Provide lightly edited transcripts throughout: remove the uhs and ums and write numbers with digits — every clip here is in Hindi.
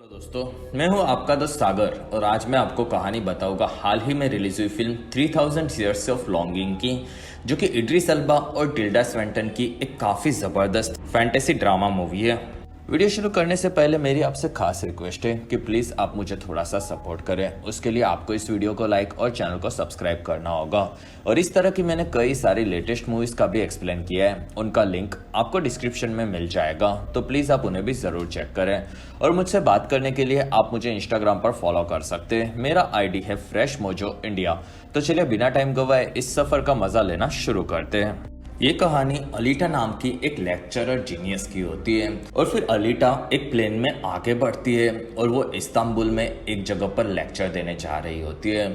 हेलो दोस्तों, मैं हूं आपका दोस्त सागर और आज मैं आपको कहानी बताऊंगा हाल ही में रिलीज हुई फिल्म 3000 Years ऑफ लॉन्गिंग की, जो कि इड्रिस अल्बा और टिल्डा स्वेंटन की एक काफ़ी ज़बरदस्त फैंटेसी ड्रामा मूवी है। वीडियो शुरू करने से पहले मेरी आपसे खास रिक्वेस्ट है कि प्लीज़ आप मुझे थोड़ा सा सपोर्ट करें। उसके लिए आपको इस वीडियो को लाइक और चैनल को सब्सक्राइब करना होगा। और इस तरह की मैंने कई सारी लेटेस्ट मूवीज़ का भी एक्सप्लेन किया है, उनका लिंक आपको डिस्क्रिप्शन में मिल जाएगा, तो प्लीज़ आप उन्हें भी ज़रूर चेक करें। और मुझसे बात करने के लिए आप मुझे इंस्टाग्राम पर फॉलो कर सकते हैं। मेरा ID है फ्रेश मोजो इंडिया। तो चलिए बिना टाइम गवाए इस सफ़र का मज़ा लेना शुरू करते हैं। ये कहानी अलीटा नाम की एक लेक्चरर जीनियस की होती है और फिर अलीटा एक प्लेन में आगे बढ़ती है और वो इस्तांबुल में एक जगह पर लेक्चर देने जा रही होती है।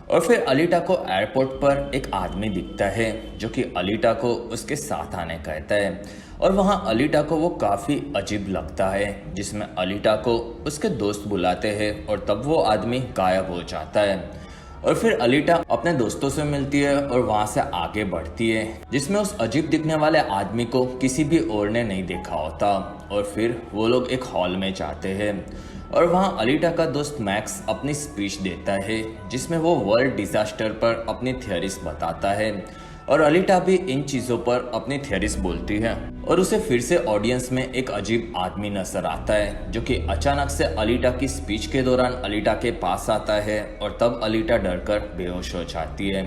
और फिर अलीटा को एयरपोर्ट पर एक आदमी दिखता है जो कि अलीटा को उसके साथ आने कहता है। और वहाँ अलीटा को वो काफ़ी अजीब लगता है, जिसमें अलीटा को उसके दोस्त बुलाते हैं और तब वो आदमी गायब हो जाता है। और फिर अलीटा अपने दोस्तों से मिलती है और वहां से आगे बढ़ती है, जिसमें उस अजीब दिखने वाले आदमी को किसी भी और ने नहीं देखा होता। और फिर वो लोग एक हॉल में जाते हैं और वहां अलीटा का दोस्त मैक्स अपनी स्पीच देता है, जिसमें वो वर्ल्ड डिजास्टर पर अपनी थियरीज बताता है। और अलीटा भी इन चीज़ों पर अपनी थियरीज बोलती है और उसे फिर से ऑडियंस में एक अजीब आदमी नजर आता है, जो कि अचानक से अलीटा की स्पीच के दौरान अलीटा के पास आता है और तब अलीटा डरकर बेहोश हो जाती है।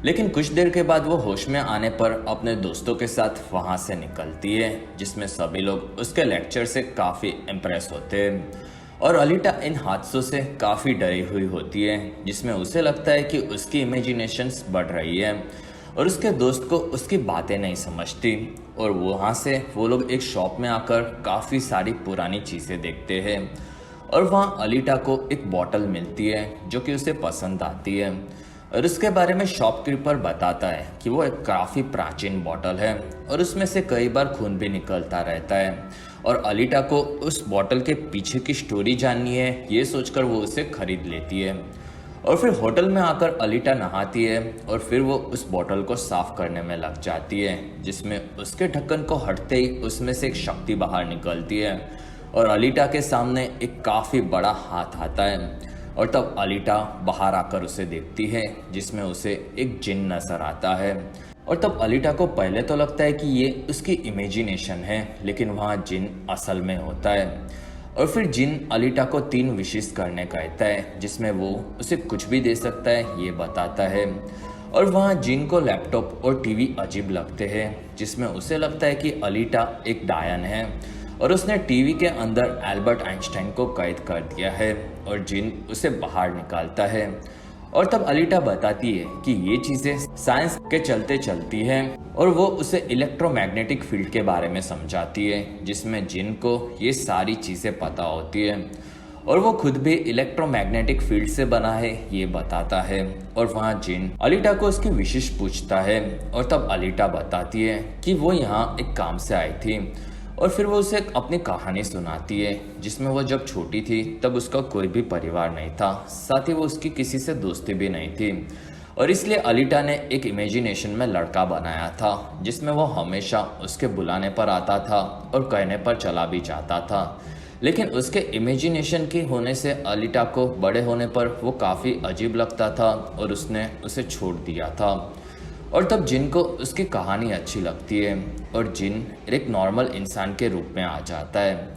लेकिन कुछ देर के बाद वो होश में आने पर अपने दोस्तों के साथ वहाँ से निकलती है, जिसमें सभी लोग उसके लेक्चर से काफ़ी इम्प्रेस होते हैं। और अलीटा इन हादसों से काफ़ी डरी हुई होती है, जिसमें उसे लगता है कि उसकी इमेजिनेशंस बढ़ रही है और उसके दोस्त को उसकी बातें नहीं समझती। और वहाँ से वो लोग एक शॉप में आकर काफ़ी सारी पुरानी चीज़ें देखते हैं और वहाँ अलीटा को एक बॉटल मिलती है जो कि उसे पसंद आती है। और उसके बारे में शॉपकीपर बताता है कि वो एक काफ़ी प्राचीन बॉटल है और उसमें से कई बार खून भी निकलता रहता है। और अलीटा को उस बॉटल के पीछे की स्टोरी जाननी है, ये सोचकर वो उसे खरीद लेती है। और फिर होटल में आकर अलीटा नहाती है और फिर वो उस बोतल को साफ करने में लग जाती है, जिसमें उसके ढक्कन को हटते ही उसमें से एक शक्ति बाहर निकलती है और अलीटा के सामने एक काफ़ी बड़ा हाथ आता है। और तब अलीटा बाहर आकर उसे देखती है, जिसमें उसे एक जिन नजर आता है। और तब अलीटा को पहले तो लगता है कि ये उसकी इमेजिनेशन है, लेकिन वहाँ जिन असल में होता है। और फिर जिन अलीटा को 3 विशेष करने कहता है, जिसमें वो उसे कुछ भी दे सकता है, ये बताता है। और वहाँ जिन को लैपटॉप और टीवी अजीब लगते हैं, जिसमें उसे लगता है कि अलीटा एक डायन है और उसने टीवी के अंदर एल्बर्ट आइंस्टाइन को कैद कर दिया है। और जिन उसे बाहर निकालता है और तब अलीटा बताती है कि ये चीज़ें साइंस के चलते चलती हैं और वो उसे इलेक्ट्रोमैग्नेटिक फील्ड के बारे में समझाती है, जिसमें जिन को ये सारी चीज़ें पता होती है और वो खुद भी इलेक्ट्रोमैग्नेटिक फील्ड से बना है, ये बताता है। और वहाँ जिन अलीटा को उसकी विशेष पूछता है और तब अलीटा बताती है कि वो यहाँ एक काम से आई थी। और फिर वो उसे अपनी कहानी सुनाती है, जिसमें वो जब छोटी थी तब उसका कोई भी परिवार नहीं था, साथ ही वो उसकी किसी से दोस्ती भी नहीं थी। और इसलिए अलीटा ने एक इमेजिनेशन में लड़का बनाया था, जिसमें वो हमेशा उसके बुलाने पर आता था और कहने पर चला भी जाता था। लेकिन उसके इमेजिनेशन की होने से अलीटा को बड़े होने पर वो काफ़ी अजीब लगता था और उसने उसे छोड़ दिया था। और तब जिन को उसकी कहानी अच्छी लगती है और जिन एक नॉर्मल इंसान के रूप में आ जाता है।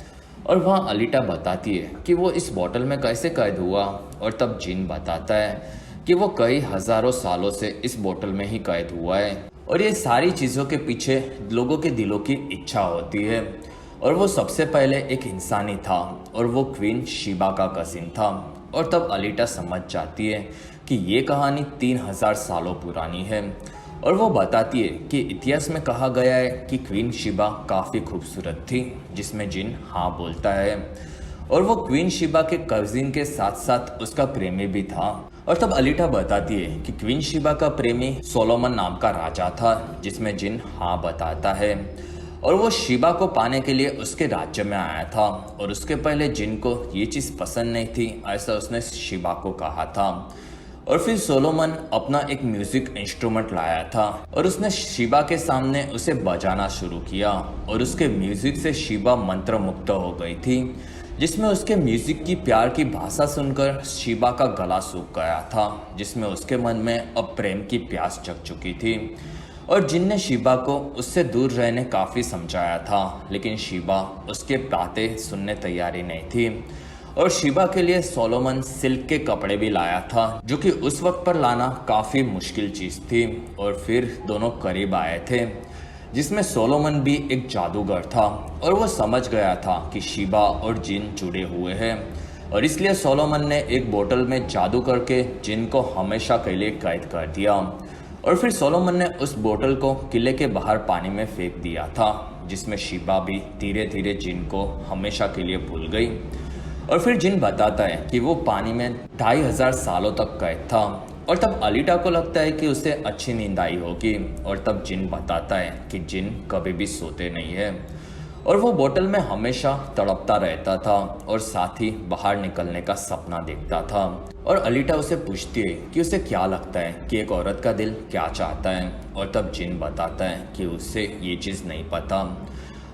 और वहाँ अलीटा बताती है कि वो इस बोतल में कैसे कैद हुआ और तब जिन बताता है कि वो कई हज़ारों सालों से इस बोतल में ही कैद हुआ है और ये सारी चीज़ों के पीछे लोगों के दिलों की इच्छा होती है। और वो सबसे पहले एक इंसानी था और वो क्वीन शीबा का कजिन था। और तब अलीटा समझ जाती है कि ये कहानी 3000 सालों पुरानी है और वो बताती है कि इतिहास में कहा गया है कि क्वीन शीबा काफ़ी खूबसूरत थी, जिसमें जिन हाँ बोलता है। और वो क्वीन शीबा के कजिन के साथ साथ उसका प्रेमी भी था। और तब अलीटा बताती है कि क्वीन शीबा का प्रेमी सोलोमन नाम का राजा था, जिसमें जिन हाँ बताता है। और वो शीबा को पाने के लिए उसके राज्य में आया था और उसके पहले जिन को ये चीज़ पसंद नहीं थी, ऐसा उसने शीबा को कहा था। और फिर सोलोमन अपना एक म्यूजिक इंस्ट्रूमेंट लाया था और उसने शीबा के सामने उसे बजाना शुरू किया और उसके म्यूजिक से शीबा मंत्रमुग्ध हो गई थी। जिसमें उसके म्यूजिक की प्यार की भाषा सुनकर शिबा का गला सूख गया था, जिसमें उसके मन में अब प्रेम की प्यास जग चुकी थी। और जिन ने शिबा को उससे दूर रहने काफ़ी समझाया था, लेकिन शिबा उसके बातें सुनने तैयारी नहीं थी। और शिबा के लिए सोलोमन सिल्क के कपड़े भी लाया था, जो कि उस वक्त पर लाना काफ़ी मुश्किल चीज़ थी। और फिर दोनों करीब आए थे, जिसमें सोलोमन भी एक जादूगर था और वो समझ गया था कि शिबा और जिन जुड़े हुए हैं। और इसलिए सोलोमन ने एक बोतल में जादू करके जिन को हमेशा के लिए कैद कर दिया। और फिर सोलोमन ने उस बोतल को किले के बाहर पानी में फेंक दिया था, जिसमें शिबा भी धीरे धीरे जिन को हमेशा के लिए भूल गई। और फिर जिन बताता है कि वो पानी में 2500 सालों तक कैद था। और तब अलीटा को लगता है कि उसे अच्छी नींद आई होगी। और तब जिन बताता है कि जिन कभी भी सोते नहीं है और वो बोतल में हमेशा तड़पता रहता था और साथ ही बाहर निकलने का सपना देखता था। और अलीटा उसे पूछती है कि उसे क्या लगता है कि एक औरत का दिल क्या चाहता है। और तब जिन बताता है कि उसे ये चीज़ नहीं पता।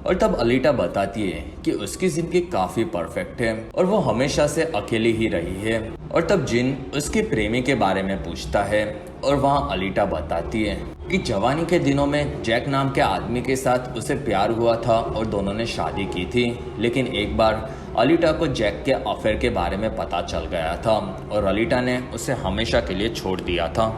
और तब अलीटा बताती है कि उसकी जिंदगी काफ़ी परफेक्ट है और वो हमेशा से अकेली ही रही है। और तब जिन उसके प्रेमी के बारे में पूछता है और वहाँ अलीटा बताती है कि जवानी के दिनों में जैक नाम के आदमी के साथ उसे प्यार हुआ था और दोनों ने शादी की थी। लेकिन एक बार अलीटा को जैक के अफेयर के बारे में पता चल गया था और अलीटा ने उसे हमेशा के लिए छोड़ दिया था।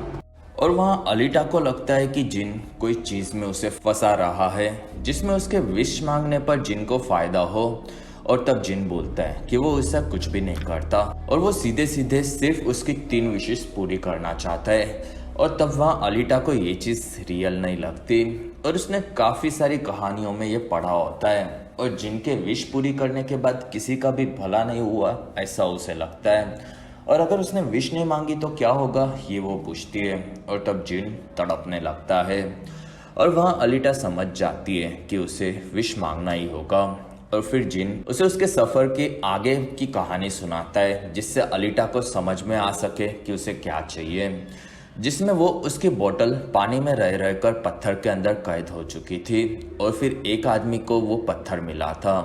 और वहाँ अलीटा को लगता है कि जिन कोई चीज़ में उसे फंसा रहा है, जिसमें उसके विश मांगने पर जिन को फ़ायदा हो। और तब जिन बोलता है कि वो उससे कुछ भी नहीं करता और वो सीधे सीधे सिर्फ उसकी 3 विशेष पूरी करना चाहता है। और तब वहाँ अलीटा को ये चीज़ रियल नहीं लगती और उसने काफ़ी सारी कहानियों में ये पढ़ा होता है। और जिनके विश पूरी करने के बाद किसी का भी भला नहीं हुआ, ऐसा उसे लगता है। और अगर उसने विश नहीं मांगी तो क्या होगा, ये वो पूछती है। और तब जिन तड़पने लगता है और वहाँ अलीटा समझ जाती है कि उसे विश मांगना ही होगा। और फिर जिन उसे उसके सफ़र की आगे की कहानी सुनाता है, जिससे अलीटा को समझ में आ सके कि उसे क्या चाहिए। जिसमें वो उसकी बोतल पानी में रह रहकर पत्थर के अंदर कैद हो चुकी थी। और फिर एक आदमी को वो पत्थर मिला था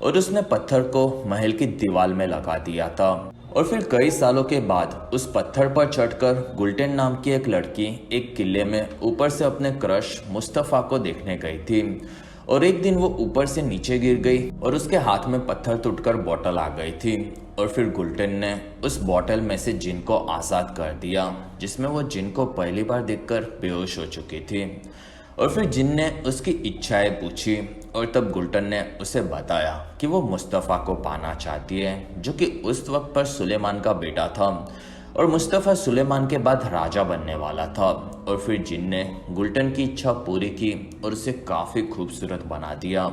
और उसने पत्थर को महल की दीवार में लगा दिया था। और फिर कई सालों के बाद उस पत्थर पर चढ़कर गुल्टेन नाम की एक लड़की एक किले में ऊपर से अपने क्रश मुस्तफ़ा को देखने गई थी। और एक दिन वो ऊपर से नीचे गिर गई और उसके हाथ में पत्थर टूटकर बोतल आ गई थी। और फिर गुल्टेन ने उस बोतल में से जिन को आज़ाद कर दिया, जिसमें वो जिन को पहली बार देखकर बेहोश हो चुकी थी। और फिर जिन ने उसकी इच्छाएं पूछी और तब गुल्टन ने उसे बताया कि वो मुस्तफ़ा को पाना चाहती है, जो कि उस वक्त पर सुलेमान का बेटा था और मुस्तफ़ा सुलेमान के बाद राजा बनने वाला था। और फिर जिन ने गुल्टन की इच्छा पूरी की और उसे काफ़ी खूबसूरत बना दिया।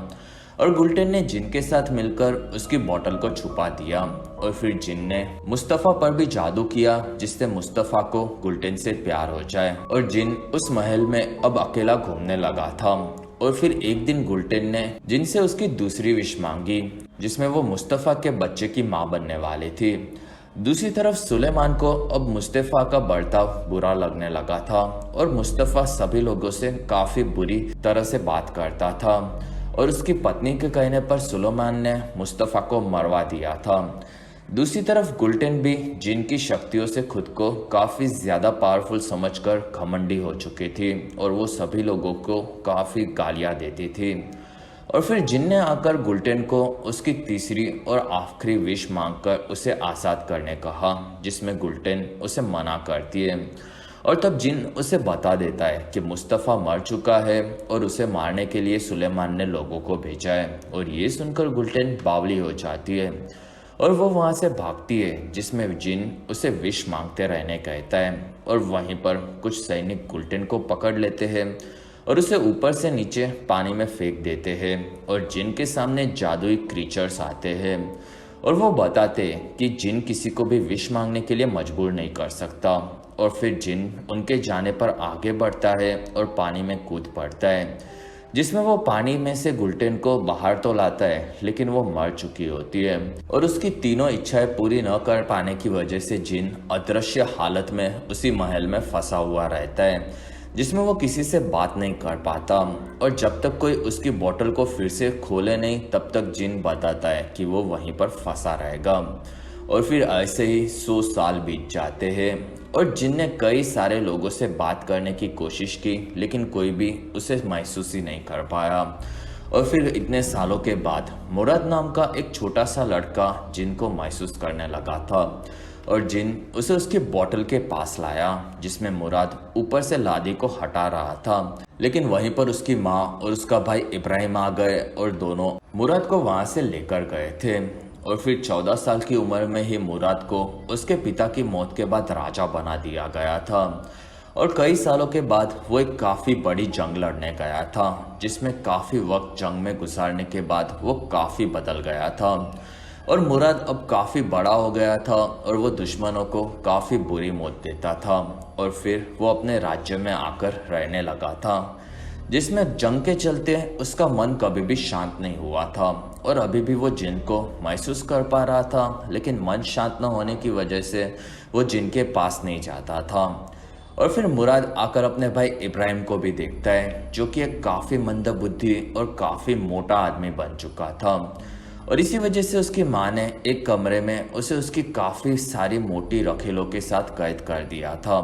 और गुल्टन ने जिन के साथ मिलकर उसकी बोतल को छुपा दिया। और फिर जिन ने मुस्तफ़ा पर भी जादू किया, जिससे मुस्तफ़ा को गुल्टन से प्यार हो जाए। और जिन उस महल में अब अकेला घूमने लगा था। और फिर एक दिन गुल्टन ने जिन से उसकी दूसरी विश मांगी, जिसमें वो मुस्तफ़ा के बच्चे की माँ बनने वाली थी। दूसरी तरफ सुलेमान को अब मुस्तफ़ा का बर्ताव बुरा लगने लगा था और मुस्तफ़ा सभी लोगों से काफ़ी बुरी तरह से बात करता था। और उसकी पत्नी के कहने पर सुलेमान ने मुस्तफ़ा को मरवा दिया था। दूसरी तरफ गुल्टन भी जिन की शक्तियों से खुद को काफ़ी ज़्यादा पावरफुल समझकर घमंडी हो चुकी थी और वो सभी लोगों को काफ़ी गालियाँ देती थी। और फिर जिन ने आकर गुल्टन को उसकी तीसरी और आखिरी विश मांगकर उसे आज़ाद करने कहा, जिसमें गुल्टन उसे मना करती है। और तब जिन उसे बता देता है कि मुस्तफ़ा मर चुका है और उसे मारने के लिए सुलेमान ने लोगों को भेजा है। और ये सुनकर गुल्टन बावली हो जाती है और वो वहाँ से भागती है, जिसमें जिन उसे विश मांगते रहने कहता है। और वहीं पर कुछ सैनिक गुल्टन को पकड़ लेते हैं और उसे ऊपर से नीचे पानी में फेंक देते हैं। और जिन के सामने जादुई क्रीचर्स आते हैं और वो बताते हैं कि जिन किसी को भी विश मांगने के लिए मजबूर नहीं कर सकता। और फिर जिन उनके जाने पर आगे बढ़ता है और पानी में कूद पड़ता है, जिसमें वो पानी में से गुल्टन को बाहर तो लाता है, लेकिन वो मर चुकी होती है। और उसकी तीनों इच्छाएं पूरी न कर पाने की वजह से जिन अदृश्य हालत में उसी महल में फंसा हुआ रहता है, जिसमें वो किसी से बात नहीं कर पाता और जब तक कोई उसकी बोतल को फिर से खोले नहीं तब तक जिन बताता है कि वो वहीं पर फंसा रहेगा। और फिर ऐसे ही 100 साल बीत जाते हैं और जिन ने कई सारे लोगों से बात करने की कोशिश की लेकिन कोई भी उसे महसूस ही नहीं कर पाया। और फिर इतने सालों के बाद मुराद नाम का एक छोटा सा लड़का जिन को महसूस करने लगा था और जिन उसे उसकी बोतल के पास लाया जिसमें मुराद ऊपर से लादी को हटा रहा था। लेकिन वहीं पर उसकी माँ और उसका भाई इब्राहिम आ गए और दोनों मुराद को वहां से लेकर गए थे। और फिर 14 साल की उम्र में ही मुराद को उसके पिता की मौत के बाद राजा बना दिया गया था और कई सालों के बाद वो एक काफ़ी बड़ी जंग लड़ने गया था जिसमें काफ़ी वक्त जंग में गुजारने के बाद वो काफ़ी बदल गया था और मुराद अब काफ़ी बड़ा हो गया था और वो दुश्मनों को काफ़ी बुरी मौत देता था। और फिर वो अपने राज्य में आकर रहने लगा था जिसमें जंग के चलते उसका मन कभी भी शांत नहीं हुआ था और अभी भी वो जिन को महसूस कर पा रहा था लेकिन मन शांत न होने की वजह से वो जिन के पास नहीं जाता था। और फिर मुराद आकर अपने भाई इब्राहिम को भी देखता है जो कि एक काफ़ी मंदबुद्धि और काफ़ी मोटा आदमी बन चुका था और इसी वजह से उसकी माँ ने एक कमरे में उसे उसकी काफ़ी सारी मोटी रखेलों के साथ कैद कर दिया था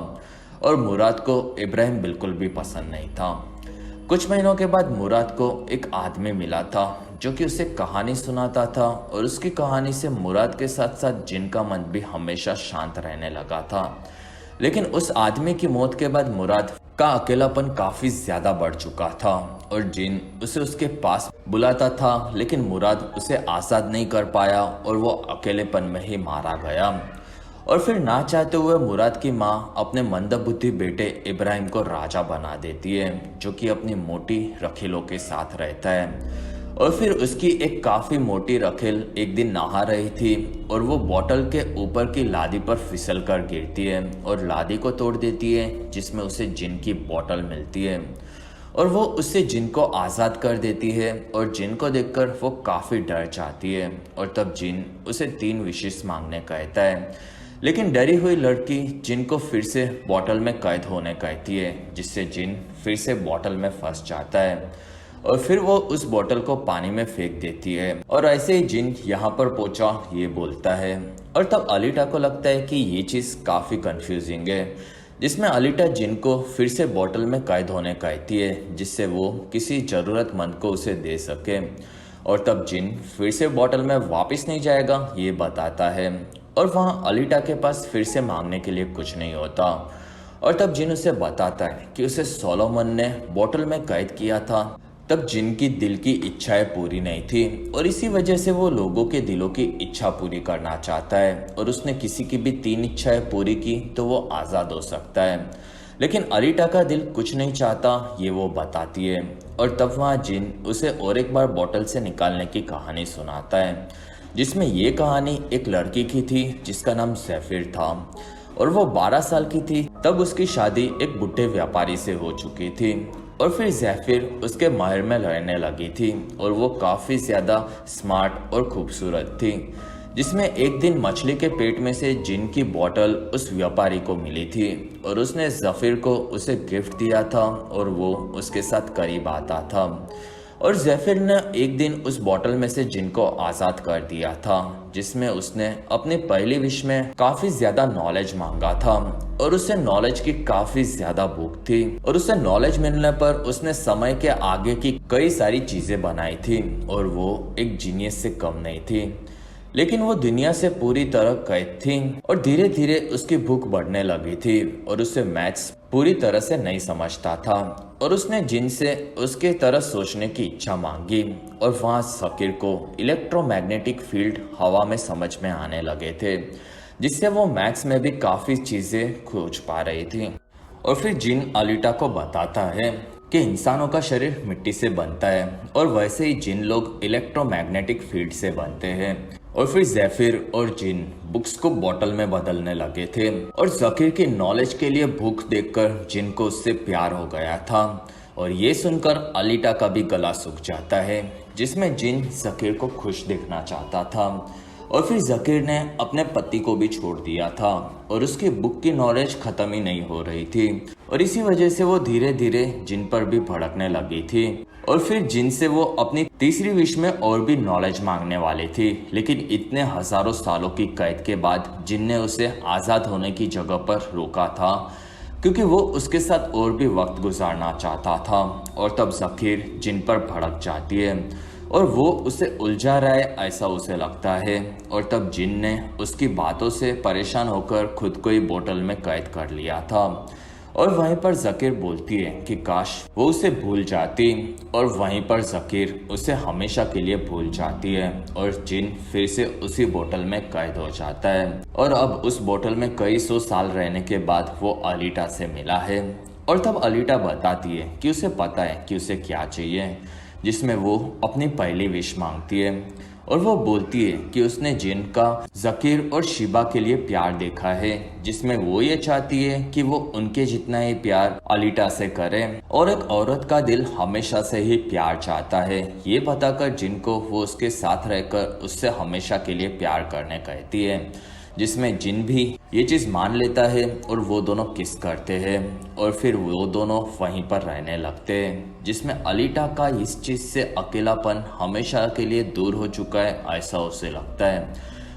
और मुराद को इब्राहिम बिल्कुल भी पसंद नहीं था। कुछ महीनों के बाद मुराद को एक आदमी मिला था जो कि उसे कहानी सुनाता था और उसकी कहानी से मुराद के साथ साथ जिन का मन भी हमेशा शांत रहने लगा था। लेकिन उस आदमी की मौत के बाद मुराद का अकेलापन काफी ज्यादा बढ़ चुका था और जिन उसे उसके पास बुलाता था लेकिन मुराद उसे आजाद नहीं कर पाया और वो अकेलेपन में ही मारा गया। और फिर ना चाहते हुए मुराद की माँ अपने मंदबुद्धि बेटे इब्राहिम को राजा बना देती है जो कि अपनी मोटी रखेलों के साथ रहता है। और फिर उसकी एक काफ़ी मोटी रखेल एक दिन नहा रही थी और वो बोतल के ऊपर की लादी पर फिसल कर गिरती है और लादी को तोड़ देती है जिसमें उसे जिन की बोतल मिलती है और वो उससे जिन को आज़ाद कर देती है और जिन को देखकर वो काफ़ी डर जाती है और तब जिन उसे 3 विशेष मांगने कहता है। लेकिन डरी हुई लड़की जिन को फिर से बोतल में कैद होने कहती है जिससे जिन फिर से बोतल में फंस जाता है और फिर वो उस बोतल को पानी में फेंक देती है और ऐसे ही जिन यहाँ पर पहुंचा ये बोलता है। और तब अलीटा को लगता है कि ये चीज़ काफ़ी कंफ्यूजिंग है जिसमें अलीटा जिन को फिर से बोतल में कैद होने कहती है जिससे वो किसी ज़रूरतमंद को उसे दे सके और तब जिन फिर से बोतल में वापस नहीं जाएगा ये बताता है और वहाँ अलीटा के पास फिर से मांगने के लिए कुछ नहीं होता। और तब जिन उसे बताता है कि उसे सोलोमन ने बोतल में कैद किया था तब जिन की दिल की इच्छाएं पूरी नहीं थी और इसी वजह से वो लोगों के दिलों की इच्छा पूरी करना चाहता है और उसने किसी की भी 3 इच्छाएं पूरी की तो वो आज़ाद हो सकता है। लेकिन अलीटा का दिल कुछ नहीं चाहता ये वो बताती है और तब वहाँ जिन उसे और एक बार बोतल से निकालने की कहानी सुनाता है जिसमें ये कहानी एक लड़की की थी जिसका नाम ज़ैफिर था और वो 12 साल की थी तब उसकी शादी एक बुढ़े व्यापारी से हो चुकी थी और फिर ज़ैफिर उसके महल में रहने लगी थी और वो काफ़ी ज़्यादा स्मार्ट और खूबसूरत थी जिसमें एक दिन मछली के पेट में से जिन की बोतल उस व्यापारी को मिली थी और उसने ज़फ़िर को उसे गिफ्ट दिया था और वो उसके साथ करीब आता था और ज़ैफिर ने एक दिन उस बोतल में से जिन को आज़ाद कर दिया था जिसमें उसने अपनी पहली विश में काफ़ी ज़्यादा नॉलेज मांगा था और उसे नॉलेज की काफ़ी ज़्यादा भूख थी और उसे नॉलेज मिलने पर उसने समय के आगे की कई सारी चीज़ें बनाई थी और वो एक जीनियस से कम नहीं थी। लेकिन वो दुनिया से पूरी तरह कैद थी और धीरे धीरे उसकी भूख बढ़ने लगी थी और उसे मैथ्स पूरी तरह से नहीं समझता था और उसने जिन से उसके तरह सोचने की इच्छा मांगी और वहाँ शकीर को इलेक्ट्रोमैग्नेटिक फील्ड हवा में समझ में आने लगे थे जिससे वो मैथ्स में भी काफ़ी चीज़ें खोज पा रही थी। और फिर जिन अलीटा को बताता है कि इंसानों का शरीर मिट्टी से बनता है और वैसे ही जिन लोग इलेक्ट्रोमैग्नेटिक फील्ड से बनते हैं। और फिर ज़ैफिर और जिन बुक्स को बोतल में बदलने लगे थे और ज़कीर की नॉलेज के लिए भूख देखकर जिन को उससे प्यार हो गया था और ये सुनकर अलीटा का भी गला सूख जाता है जिसमें जिन ज़कीर को खुश देखना चाहता था। और फिर ज़कीर ने अपने पति को भी छोड़ दिया था और उसकी बुक की नॉलेज ख़त्म ही नहीं हो रही थी और इसी वजह से वो धीरे धीरे जिन पर भी भड़कने लगी थी और फिर जिन से वो अपनी तीसरी विश में और भी नॉलेज मांगने वाली थी। लेकिन इतने हजारों सालों की कैद के बाद जिन ने उसे आजाद होने की जगह पर रोका था, क्योंकि वो उसके साथ और भी वक्त गुजारना चाहता था। और तब ज़कीर जिन पर भड़क जाती है और वो उसे उलझा रहा है ऐसा उसे लगता है। और तब जिन ने उसकी बातों से परेशान होकर खुद को ही बोतल में कैद कर लिया था। और वहीं पर ज़कीर बोलती है कि काश वो उसे भूल जाती, और वहीं पर ज़कीर उसे हमेशा के लिए भूल जाती है और जिन फिर से उसी बोतल में कैद हो जाता है। और अब उस बोतल में कई सौ साल रहने के बाद वो अलीटा से मिला है। और तब अलीटा बताती है कि उसे पता है कि उसे क्या चाहिए, जिसमें वो अपनी पहली विश मांगती है। और वो बोलती है कि उसने जिन का ज़कीर और शिबा के लिए प्यार देखा है, जिसमें वो ये चाहती है कि वो उनके जितना ही प्यार अलीटा से करे। और एक औरत का दिल हमेशा से ही प्यार चाहता है, ये बताकर जिन को वो उसके साथ रहकर उससे हमेशा के लिए प्यार करने कहती है, जिसमें जिन भी ये चीज़ मान लेता है और वो दोनों किस करते हैं और फिर वो दोनों वहीं पर रहने लगते हैं, जिसमें अलीटा का इस चीज़ से अकेलापन हमेशा के लिए दूर हो चुका है ऐसा उसे लगता है।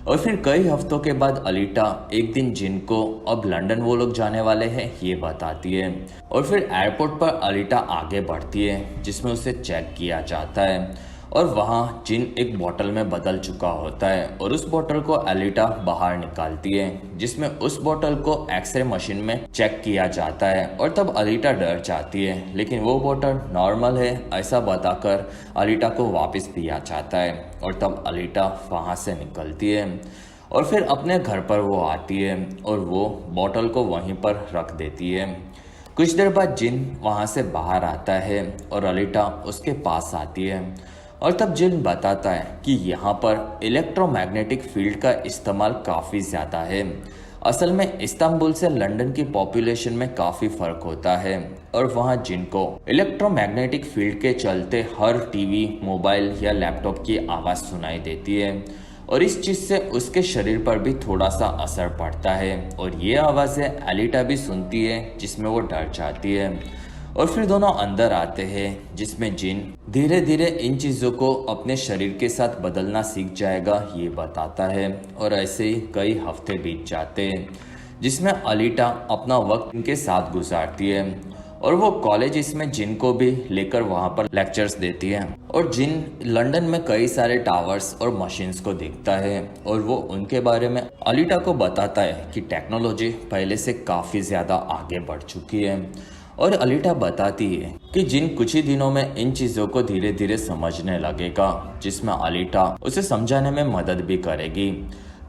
और फिर कई हफ्तों के बाद अलीटा एक दिन जिन को अब लंदन वो लोग जाने वाले हैं ये बताती है। और फिर एयरपोर्ट पर अलीटा आगे बढ़ती है, जिसमें उसे चेक किया जाता है और वहाँ जिन एक बोतल में बदल चुका होता है और उस बोतल को अलीटा बाहर निकालती है, जिसमें उस बोतल को एक्सरे मशीन में चेक किया जाता है। और तब अलीटा डर जाती है, लेकिन वो बोतल नॉर्मल है ऐसा बताकर अलीटा को वापस दिया जाता है। और तब अलीटा वहाँ से निकलती है और फिर अपने घर पर वो आती है और वो बोतल को वहीं पर रख देती है। कुछ देर बाद जिन वहाँ से बाहर आता है और अलीटा उसके पास आती है और तब जिन बताता है कि यहाँ पर इलेक्ट्रोमैग्नेटिक फील्ड का इस्तेमाल काफ़ी ज़्यादा है। असल में इस्तांबुल से लंदन की पॉपुलेशन में काफ़ी फ़र्क होता है और वहाँ जिनको इलेक्ट्रोमैग्नेटिक फील्ड के चलते हर टीवी, मोबाइल या लैपटॉप की आवाज़ सुनाई देती है और इस चीज़ से उसके शरीर पर भी थोड़ा सा असर पड़ता है। और ये आवाज़ें अलीटा भी सुनती है, जिसमें वो डर जाती है। और फिर दोनों अंदर आते हैं, जिसमें जिन धीरे धीरे इन चीज़ों को अपने शरीर के साथ बदलना सीख जाएगा ये बताता है। और ऐसे ही कई हफ्ते बीत जाते हैं, जिसमें अलीटा अपना वक्त इनके साथ गुजारती है और वो कॉलेज इसमें जिन को भी लेकर वहाँ पर लेक्चर्स देती है। और जिन लंदन में कई सारे टावर्स और मशीन्स को देखता है और वो उनके बारे में अलीटा को बताता है कि टेक्नोलॉजी पहले से काफ़ी ज़्यादा आगे बढ़ चुकी है। और अलीटा बताती है कि जिन कुछ ही दिनों में इन चीज़ों को धीरे धीरे समझने लगेगा, जिसमें अलीटा उसे समझाने में मदद भी करेगी।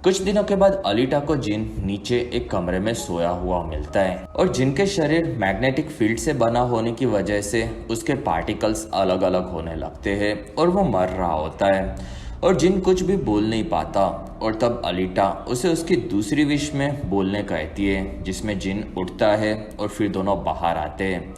कुछ दिनों के बाद अलीटा को जिन नीचे एक कमरे में सोया हुआ मिलता है और जिन के शरीर मैग्नेटिक फील्ड से बना होने की वजह से उसके पार्टिकल्स अलग अलग होने लगते हैं और वो मर रहा होता है और जिन कुछ भी बोल नहीं पाता। और तब अलीटा उसे उसकी दूसरी विश में बोलने कहती है, जिसमें जिन उठता है और फिर दोनों बाहर आते हैं,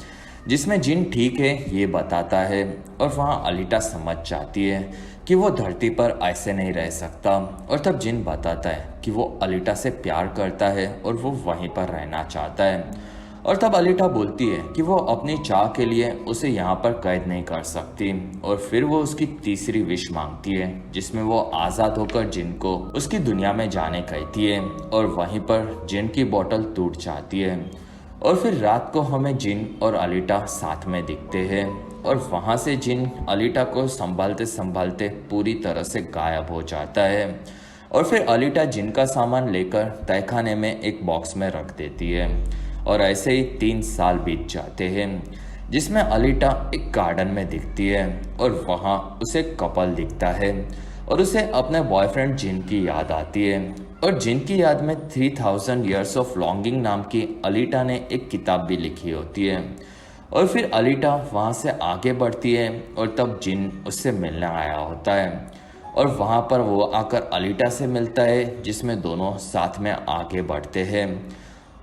जिसमें जिन ठीक है ये बताता है। और वहाँ अलीटा समझ जाती है कि वो धरती पर ऐसे नहीं रह सकता। और तब जिन बताता है कि वो अलीटा से प्यार करता है और वो वहीं पर रहना चाहता है। और तब अलीटा बोलती है कि वो अपनी चाह के लिए उसे यहाँ पर कैद नहीं कर सकती। और फिर वो उसकी तीसरी विश मांगती है, जिसमें वो आज़ाद होकर जिन को उसकी दुनिया में जाने कहती है। और वहीं पर जिन की बोतल टूट जाती है और फिर रात को हमें जिन और अलीटा साथ में दिखते हैं और वहाँ से जिन अलीटा को संभालते संभालते पूरी तरह से गायब हो जाता है। और फिर अलीटा जिन का सामान लेकर तहखाने में एक बॉक्स में रख देती है। और ऐसे ही 3 साल बीत जाते हैं, जिसमें अलीटा एक गार्डन में दिखती है और वहाँ उसे कपल दिखता है और उसे अपने बॉयफ्रेंड जिन की याद आती है। और जिन की याद में 3000 Years of Longing नाम की अलीटा ने एक किताब भी लिखी होती है। और फिर अलीटा वहाँ से आगे बढ़ती है और तब जिन उससे मिलने आया होता है और वहाँ पर वो आकर अलीटा से मिलता है, जिसमें दोनों साथ में आगे बढ़ते हैं।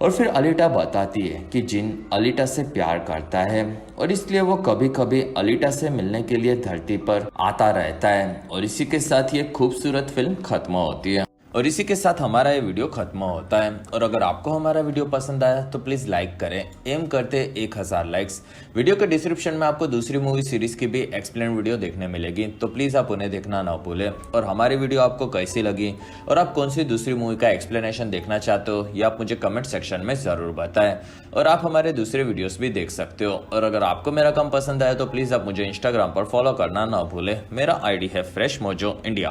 और फिर अलीटा बताती है कि जिन अलीटा से प्यार करता है और इसलिए वो कभी कभी अलीटा से मिलने के लिए धरती पर आता रहता है। और इसी के साथ ये खूबसूरत फिल्म खत्म होती है। और इसी के साथ हमारा ये वीडियो खत्म होता है। और अगर आपको हमारा वीडियो पसंद आया तो प्लीज लाइक करें, एम करते 1000 लाइक्स। वीडियो के डिस्क्रिप्शन में आपको दूसरी मूवी सीरीज की भी एक्सप्लेन वीडियो देखने मिलेगी, तो प्लीज आप उन्हें देखना ना भूलें। और हमारी वीडियो आपको कैसी लगी और आप कौन सी दूसरी मूवी का एक्सप्लेनेशन देखना चाहते हो, ये आप मुझे कमेंट सेक्शन में जरूर बताएं। और आप हमारे दूसरे वीडियोस भी देख सकते हो। और अगर आपको मेरा काम पसंद आया तो प्लीज आप मुझे इंस्टाग्राम पर फॉलो करना ना भूलें। मेरा आईडी है फ्रेश मोजो इंडिया।